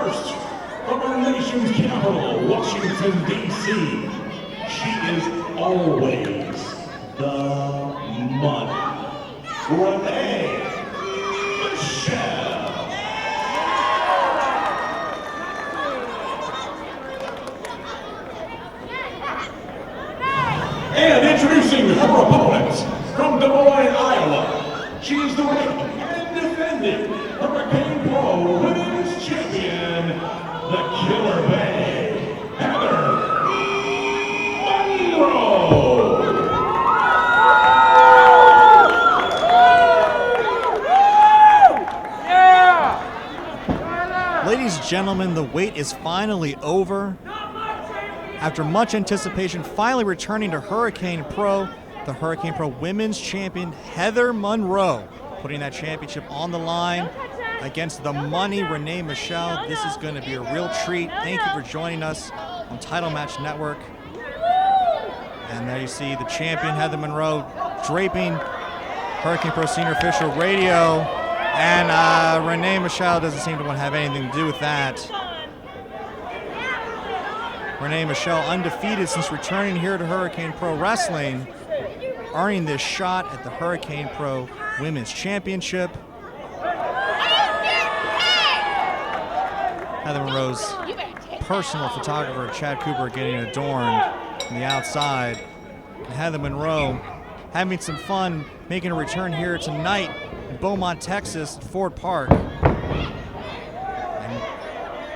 first, from our nation's capital, Washington, D.C., she is always the money. Renee Michelle. And introducing her opponent from Des Moines, Iowa, she is the reigning and defending Hurricane Pro Women's Champion, the Killer Bay, Heather Monroe. Ladies and gentlemen, the wait is finally over. After much anticipation, finally returning to Hurricane Pro, the Hurricane Pro Women's Champion, Heather Monroe, putting that championship on the line against the money, Renee Michelle. This is going to be a real treat. Thank you for joining us on Title Match Network. And there you see the champion, Heather Monroe, draping Hurricane Pro Senior Official Radio. And Renee Michelle doesn't seem to want to have anything to do with that. Renee Michelle undefeated since returning here to Hurricane Pro Wrestling, earning this shot at the Hurricane Pro Women's Championship. Heather Monroe's personal photographer, Chad Cooper, getting adorned from the outside. And Heather Monroe having some fun making a return here tonight in Beaumont, Texas, at Ford Park.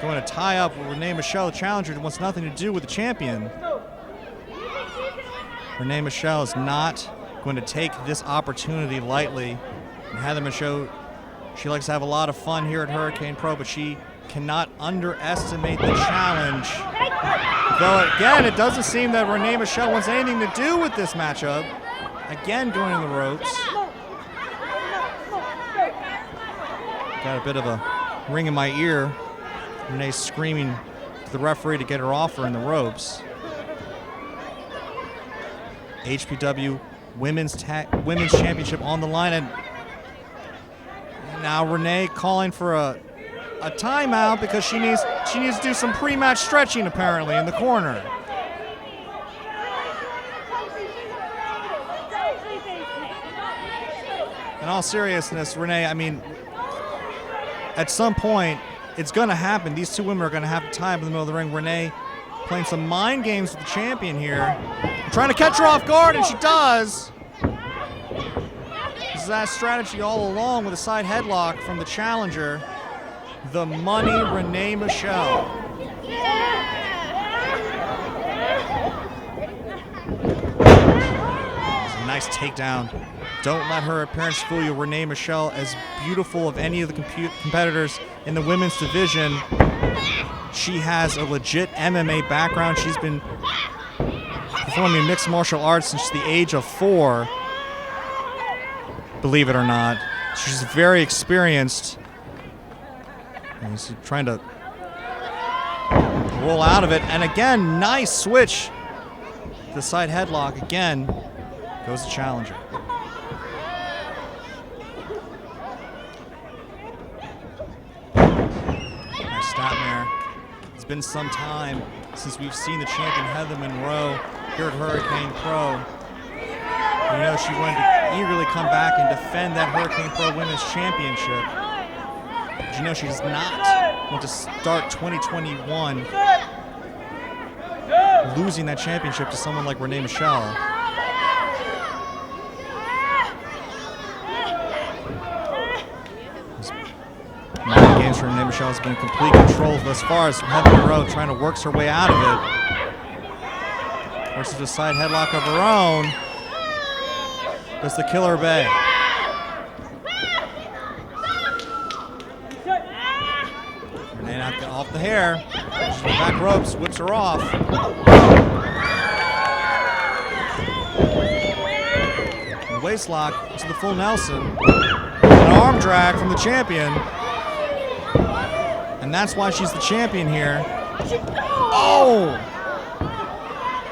Going to tie up with Renee Michelle, the challenger, who wants nothing to do with the champion. Renee Michelle is not going to take this opportunity lightly. And Heather Michelle, she likes to have a lot of fun here at Hurricane Pro, but she cannot underestimate the challenge. Though, again, it doesn't seem that Renee Michelle wants anything to do with this matchup. Again, going in the ropes. Got a bit of a ring in my ear. Renee screaming to the referee to get her off her in the ropes. HPW Women's Championship on the line, and now Renee calling for a timeout because she needs to do some pre-match stretching apparently in the corner. In all seriousness, Renee, I mean, at some point, it's going to happen. These two women are going to have to tie up in the middle of the ring. Renee playing some mind games with the champion here. Trying to catch her off guard, and she does. This is that strategy all along with a side headlock from the challenger, the money Renee Michelle. It's a nice takedown. Don't let her appearance fool you. Renee Michelle, as beautiful of any of the competitors in the women's division. She has a legit MMA background. She's been performing mixed martial arts since the age of 4. Believe it or not. She's very experienced. And she's trying to roll out of it. And again, nice switch. The side headlock again goes the challenger. Statmare. It's been some time since we've seen the champion Heather Monroe here at Hurricane Pro. You know, she wanted to eagerly come back and defend that Hurricane Pro Women's Championship. But you know, she does not want to start 2021 losing that championship to someone like Renee Michelle. Mind games for Renee Michelle has been in complete control thus far as Heather Monroe trying to work her way out of it. Versus a side headlock of her own. That's the Killer Bay. Renee not get off the hair. She's in the back ropes, whips her off. And waist lock to the full Nelson. An arm drag from the champion. And that's why she's the champion here. Oh!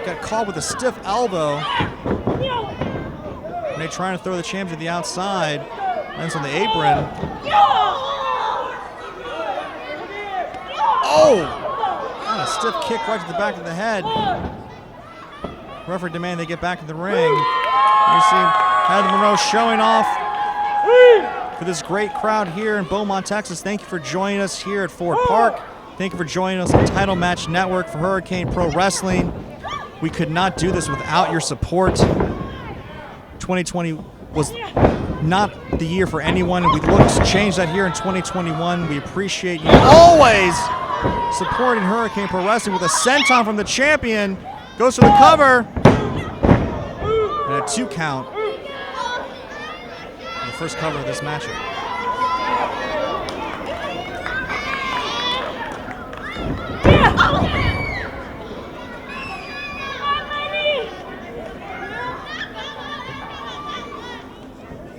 Got caught with a stiff elbow. Renee trying to throw the champion to the outside. Lands on the apron. Oh! And a stiff kick right to the back of the head. Referee demanding they get back in the ring. You see Heather Monroe showing off for this great crowd here in Beaumont, Texas. Thank you for joining us here at Ford Park. Thank you for joining us on Title Match Network for Hurricane Pro Wrestling. We could not do this without your support. 2020 was not the year for anyone, and we look to change that here in 2021. We appreciate you always supporting Hurricane Pro Wrestling with a senton from the champion. Goes for the cover. And a 2 count. The first cover of this matchup.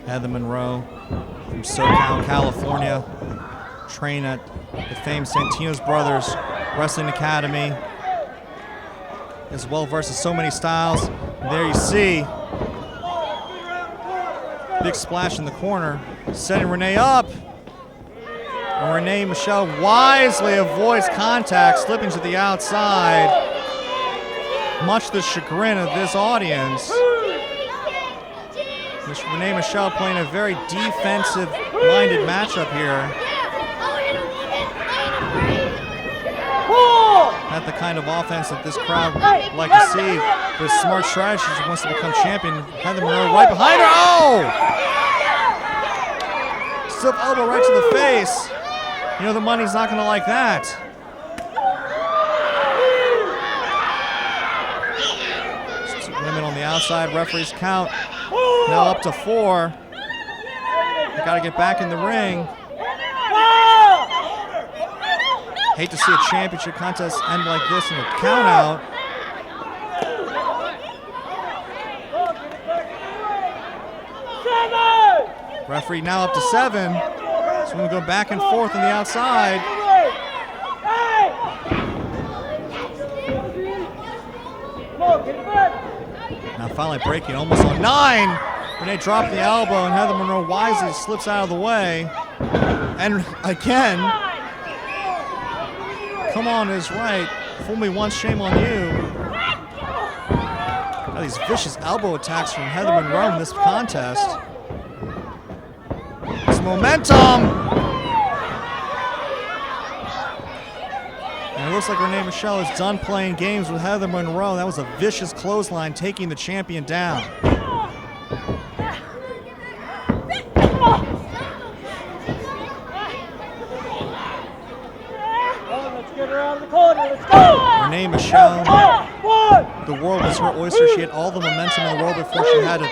Heather Monroe from SoCal, California, trained at the famed Santino's Brothers Wrestling Academy, as well versed in so many styles. And there you see, big splash in the corner, setting Renee up. And Renee Michelle wisely avoids contact, slipping to the outside, much to the chagrin of this audience. Renee Michelle playing a very defensive-minded matchup here. Not the kind of offense that this crowd would like to see, but a smart strategy. She wants to become champion. Heather Monroe right behind her. Oh! Stiff elbow right to the face. You know the money's not going to like that. Women on the outside. Referee's count. Now up to 4. They got to get back in the ring. Hate to see a championship contest end like this in a count out. Referee now up to 7. So we're going to go back and forth on the outside. Now finally breaking, almost on 9. Renee dropped the elbow, and Heather Monroe wisely slips out of the way. And again, come on is right. Fool me once, shame on you. Now these vicious elbow attacks from Heather Monroe in this contest. It's momentum. And it looks like Renee Michelle is done playing games with Heather Monroe. That was a vicious clothesline, taking the champion down. Renee Michelle, the world was her oyster. She had all the momentum in the world before she had a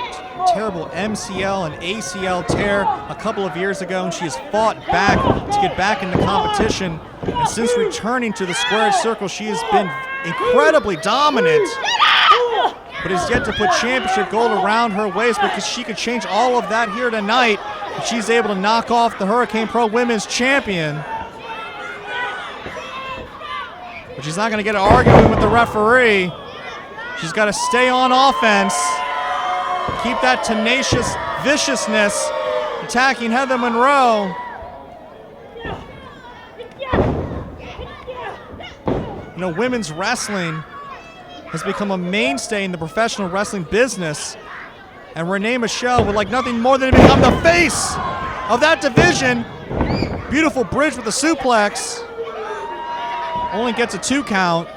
terrible MCL and ACL tear a couple of years ago, and she has fought back to get back into competition. And since returning to the squared circle, she has been incredibly dominant, but has yet to put championship gold around her waist, because she could change all of that here tonight. She's able to knock off the Hurricane Pro Women's Champion. But she's not going to get an argument with the referee. She's got to stay on offense, keep that tenacious viciousness, attacking Heather Monroe. You know, women's wrestling has become a mainstay in the professional wrestling business, and Renee Michelle would like nothing more than to become the face of that division. Beautiful bridge with a suplex. Only gets a 2 count.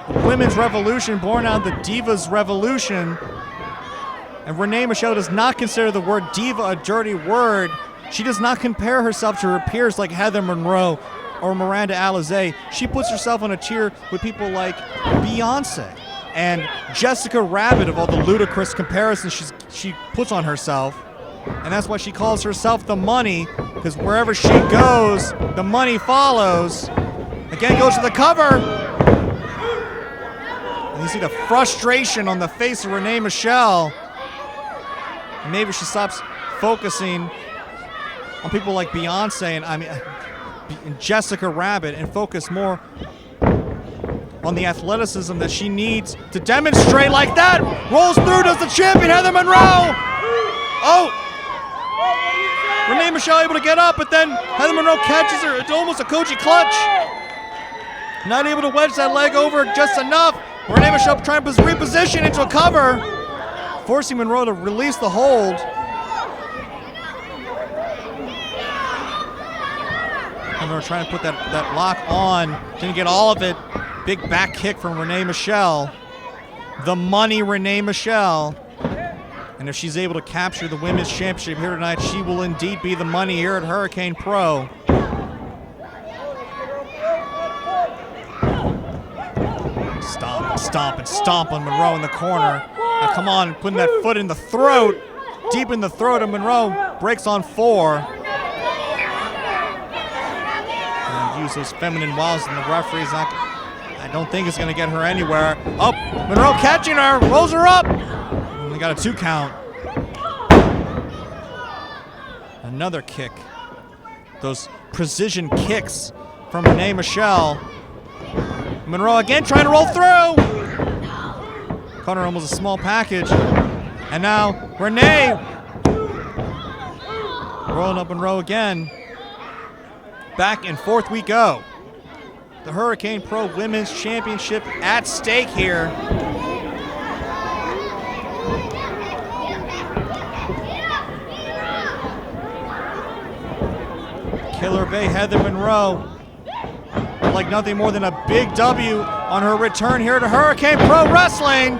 The women's revolution born out of the Divas Revolution. And Renee Michelle does not consider the word diva a dirty word. She does not compare herself to her peers like Heather Monroe or Miranda Alizé. She puts herself on a tier with people like Beyonce and Jessica Rabbit, of all the ludicrous comparisons she puts on herself. And that's why she calls herself the money, because wherever she goes, the money follows. Again, goes to the cover. And you see the frustration on the face of Renee Michelle. And maybe she stops focusing on people like Beyonce and Jessica Rabbit, and focus more on the athleticism that she needs to demonstrate. Like that, rolls through, does the champion Heather Monroe. Oh! Renee Michelle able to get up, but then Heather Monroe catches her. It's almost a Koji clutch. Not able to wedge that leg over just enough. Renee Michelle trying to reposition into a cover, forcing Monroe to release the hold. Monroe trying to put that lock on. Didn't get all of it. Big back kick from Renee Michelle. The money Renee Michelle. And if she's able to capture the women's championship here tonight, she will indeed be the money here at Hurricane Pro. Stomp and stomp on Monroe in the corner. Now come on, putting that foot in the throat, deep in the throat of Monroe. Breaks on 4. And use those feminine wiles, and the referee's not. I don't think it's going to get her anywhere. Oh, Monroe catching her, rolls her up. And we got a 2 count. Another kick. Those precision kicks from Renee Michelle. Monroe again trying to roll through. Caught her almost a small package. And now Renee rolling up Monroe again. Back and forth we go. The Hurricane Pro Women's Championship at stake here. Killer Bay Heather Monroe, like nothing more than a big W on her return here to Hurricane Pro Wrestling.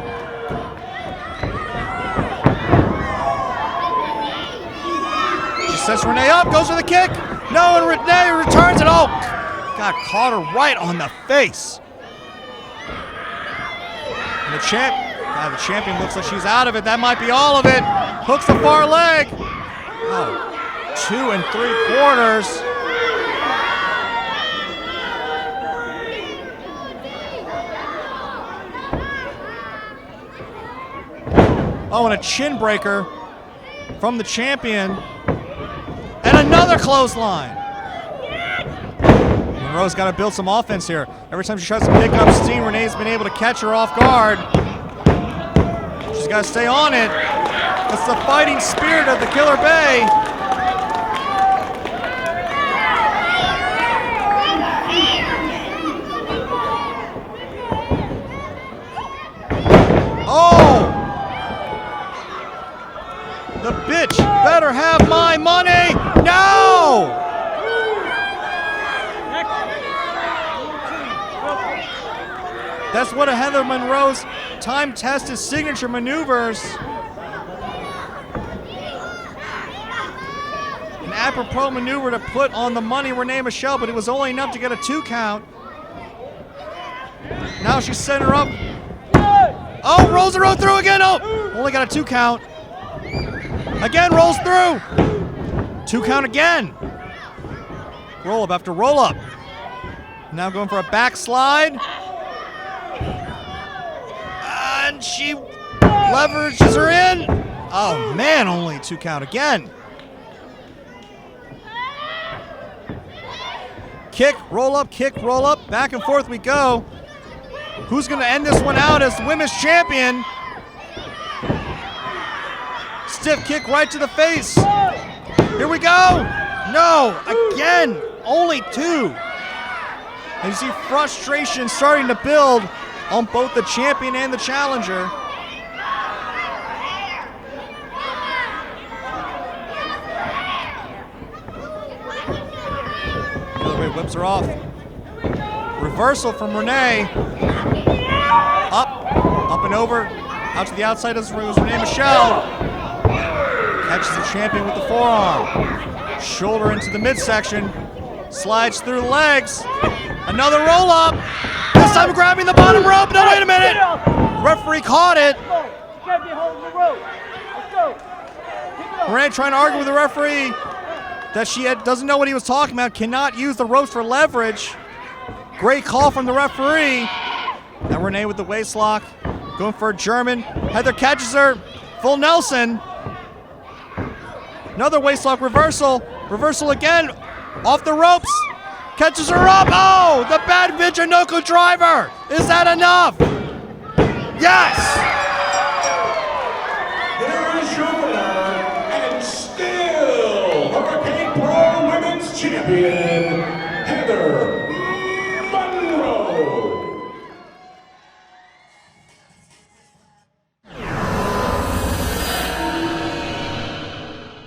She sets Renee up, goes for the kick. No, and Renee returns it. Oh, God, caught her right on the face. And the champion looks like she's out of it. That might be all of it. Hooks the far leg. Oh, 2 3/4. Oh, and a chin breaker from the champion. And another clothesline. Monroe's got to build some offense here. Every time she tries to pick up steam, Renee's been able to catch her off guard. She's got to stay on it. That's the fighting spirit of the Killer Bay. Oh! The bitch better have my money. No! That's one of Heather Monroe's time-tested signature maneuvers. An apropos maneuver to put on the money Renee Michelle, but it was only enough to get a 2 count. Now she's setting her up. Oh, rolls her through again. Oh, only got a 2 count. Again, rolls through. 2 count again. Roll up after roll up. Now going for a backslide. And she leverages her in. Oh man, only 2 count again. Kick, roll up, back and forth we go. Who's going to end this one out as the women's champion? Stiff kick right to the face. Here we go. No, again, only 2. And you see frustration starting to build on both the champion and the challenger. Killer whips her off. Reversal from Renee. Up and over. Out to the outside as Renee Michelle. Catches the champion with the forearm. Shoulder into the midsection. Slides through the legs. Another roll up. This time grabbing the bottom rope. No, wait a minute. Referee caught it. Renee trying to argue with the referee that she doesn't know what he was talking about. Cannot use the ropes for leverage. Great call from the referee. Now Renee with the waist lock. Going for a German. Heather catches her. Full Nelson. Another waist lock reversal. Reversal again. Off the ropes. Catches her up. Oh, the bad Michinoku driver. Is that enough? Yes. There is your winner, and still Women's Champion, Heather Monroe.